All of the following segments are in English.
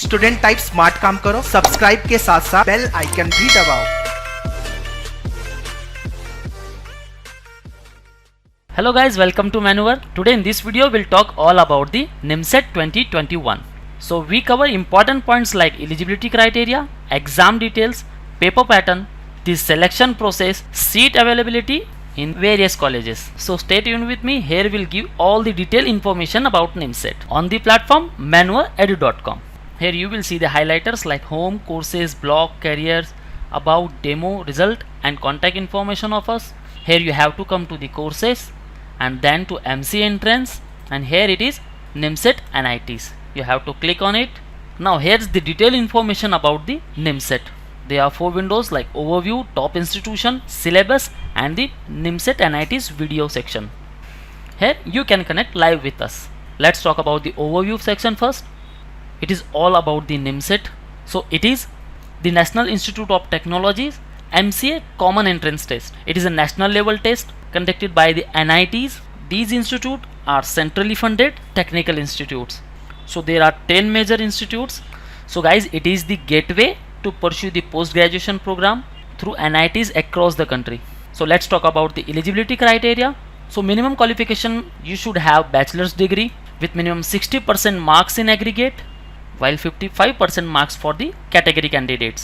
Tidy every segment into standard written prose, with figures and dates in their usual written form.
Student type smart काम करो, subscribe के साथ साथ बेल आइकन भी दबाओ। Hello guys, welcome to Maneuver. Today in this video we'll talk all about the NIMSET 2021. So we cover important points like eligibility criteria, exam details, paper pattern, the selection process, seat availability in various colleges. So stay tuned with me. Here we'll give all the detailed information about NIMSET on the platform maneuveredu.com. Here you will see the highlighters like home, courses, blog, careers, about, demo, result and contact information of us. Here you have to come to the courses and then to MC entrance, and here it is NIMSET NITs. You have to click on it. Now here's the detailed information about the NIMSET. There are 4 windows like overview, top institution, syllabus and the NIMSET NITs video section. Here you can connect live with us. Let's talk about the overview section first. It is all about the NIMSET. So it is the National Institute of Technology's MCA Common Entrance Test. It is a national level test conducted by the NITs. These institutes are centrally funded technical institutes. So there are 10 major institutes. So guys, it is the gateway to pursue the post-graduation program through NITs across the country. So let's talk about the eligibility criteria. So minimum qualification, you should have bachelor's degree with minimum 60% marks in aggregate, while 55% marks for the category candidates.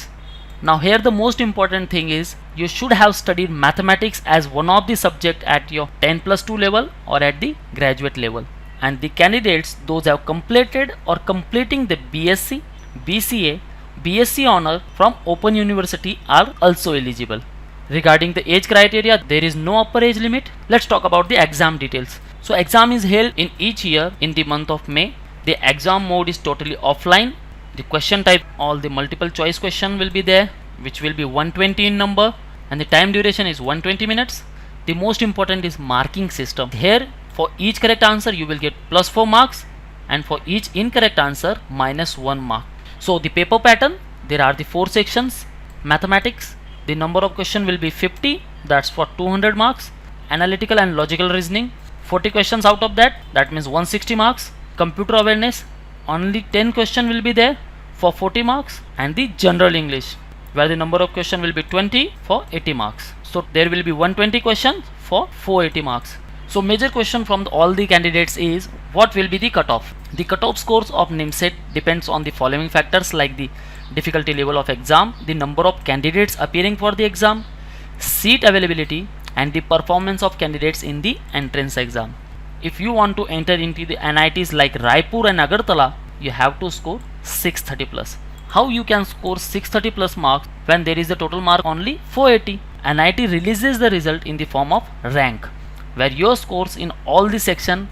Now here the most important thing is you should have studied mathematics as one of the subject at your 10+2 level or at the graduate level, and the candidates those have completed or completing the BSc, BCA, BSc honor from Open University are also eligible. Regarding the age criteria, there is no upper age limit. Let's talk about the exam details. So exam is held in each year in the month of May. The exam mode is totally offline. The question type, all the multiple choice question will be there, which will be 120 in number, and the time duration is 120 minutes. The most important is marking system. Here for each correct answer you will get +4 marks, and for each incorrect answer -1 mark. So the paper pattern, there are the 4 sections. Mathematics, the number of question will be 50, that's for 200 marks. Analytical and logical reasoning, 40 questions out of that, that means 160 marks. Computer awareness, only 10 question will be there for 40 marks, and the general English, where the number of question will be 20 for 80 marks. So there will be 120 questions for 480 marks. So major question from all the candidates is what will be the cutoff. The cutoff scores of NIMSET depends on the following factors like the difficulty level of exam, the number of candidates appearing for the exam, seat availability and the performance of candidates in the entrance exam. If you want to enter into the NITs like Raipur and Agartala, you have to score 630 plus. How you can score 630 plus marks when there is a total mark only 480? NIT releases the result in the form of rank, where your scores in all the section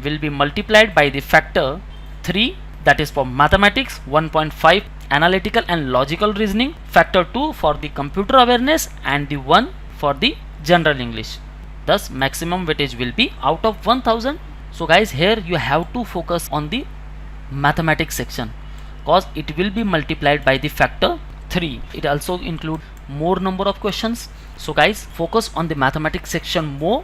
will be multiplied by the factor 3, that is for mathematics 1.5, analytical and logical reasoning factor 2 for the computer awareness, and the 1 for the general English. Thus maximum weightage will be out of 1000. So guys, here you have to focus on the mathematics section cause it will be multiplied by the factor 3. It also include more number of questions. So guys, focus on the mathematics section more,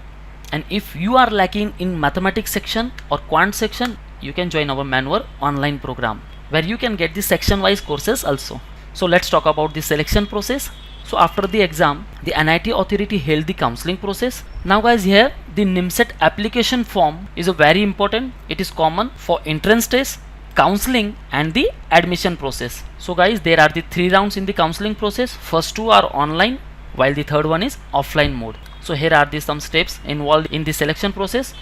and if you are lacking in mathematics section or quant section, you can join our Maneuver online program where you can get the section wise courses also. So let's talk about the selection process. So after the exam, the NIT authority held the counseling process. Now guys, here the NIMSET application form is a very important. It is common for entrance test, counseling and the admission process. So guys, there are the 3 rounds in the counseling process. First 2 are online, while the third one is offline mode. So here are the some steps involved in the selection process.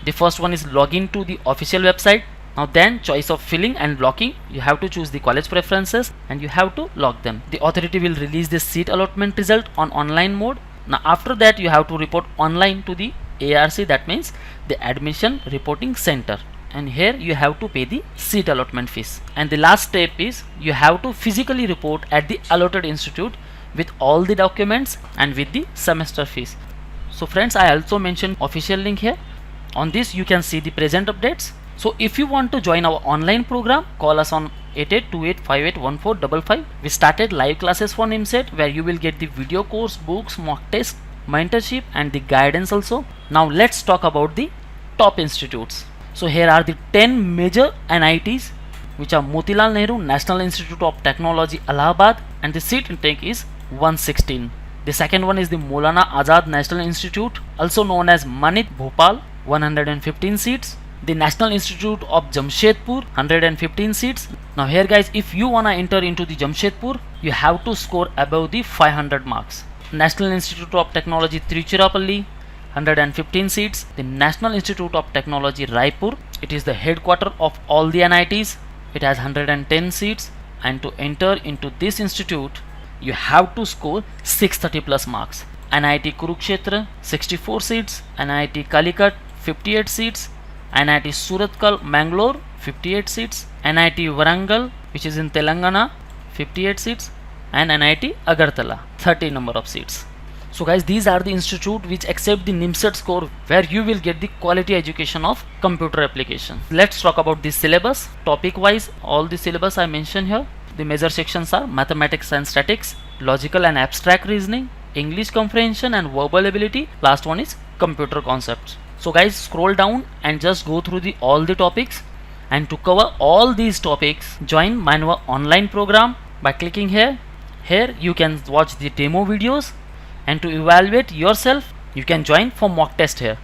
The first one is login to the official website. Now then choice of filling and blocking, you have to choose the college preferences and you have to log them. The authority will release the seat allotment result on online mode. Now after that you have to report online to the ARC, that means the admission reporting center, and here you have to pay the seat allotment fees. And the last step is you have to physically report at the allotted institute with all the documents and with the semester fees. So friends, I also mentioned official link here. On this you can see the present updates. So if you want to join our online program, call us on 8828581455. We started live classes for NIMSET where you will get the video course, books, mock test, mentorship and the guidance also. Now let's talk about the top institutes. So here are the 10 major NITs which are Motilal Nehru National Institute of Technology, Allahabad, and the seat intake is 116. The second one is the Maulana Azad National Institute, also known as Manit, Bhopal, 115 seats. The National Institute of Jamshedpur, 115 seats. Now here guys, if you wanna enter into the Jamshedpur, you have to score above the 500 marks. National Institute of Technology Tiruchirappalli, 115 seats. The National Institute of Technology Raipur, it is the headquarter of all the NITs. It has 110 seats, and to enter into this institute, you have to score 630 plus marks. NIT Kurukshetra, 64 seats. NIT Calicut, 58 seats. NIT Surathkal, Mangalore, 58 seats. NIT Warangal, which is in Telangana, 58 seats. And NIT Agartala, 30 number of seats. So guys, these are the institute which accept the NIMSET score, where you will get the quality education of computer application. Let's talk about the syllabus. Topic wise, all the syllabus I mentioned here. The major sections are mathematics and statistics, logical and abstract reasoning, English comprehension and verbal ability. Last one is computer concepts. So guys, scroll down and just go through all the topics. And to cover all these topics, join Manua online program by clicking here. Here you can watch the demo videos, and to evaluate yourself, you can join for mock test here.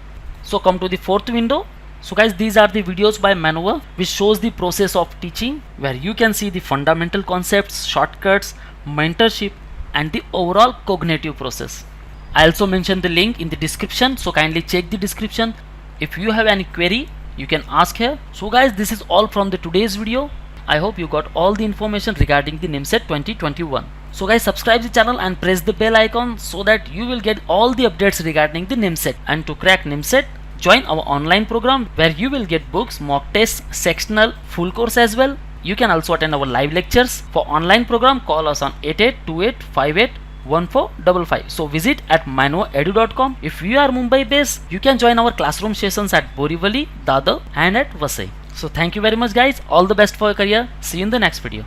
So come to the fourth window. So guys, these are the videos by Manua which shows the process of teaching, where you can see the fundamental concepts, shortcuts, mentorship, and the overall cognitive process. I also mentioned the link in the description, so kindly check the description. If you have any query, you can ask here. So guys, this is all from the today's video. I hope you got all the information regarding the NIMSET 2021. So guys, subscribe the channel and press the bell icon so that you will get all the updates regarding the NIMSET. And to crack NIMSET, join our online program where you will get books, mock tests, sectional, full course as well. You can also attend our live lectures. For online program, call us on 8828581455. So visit at manuaedu.com. If you are Mumbai based, you can join our classroom sessions at Borivali, Dadar, and at Vasai. So thank you very much guys. All the best for your career. See you in the next video.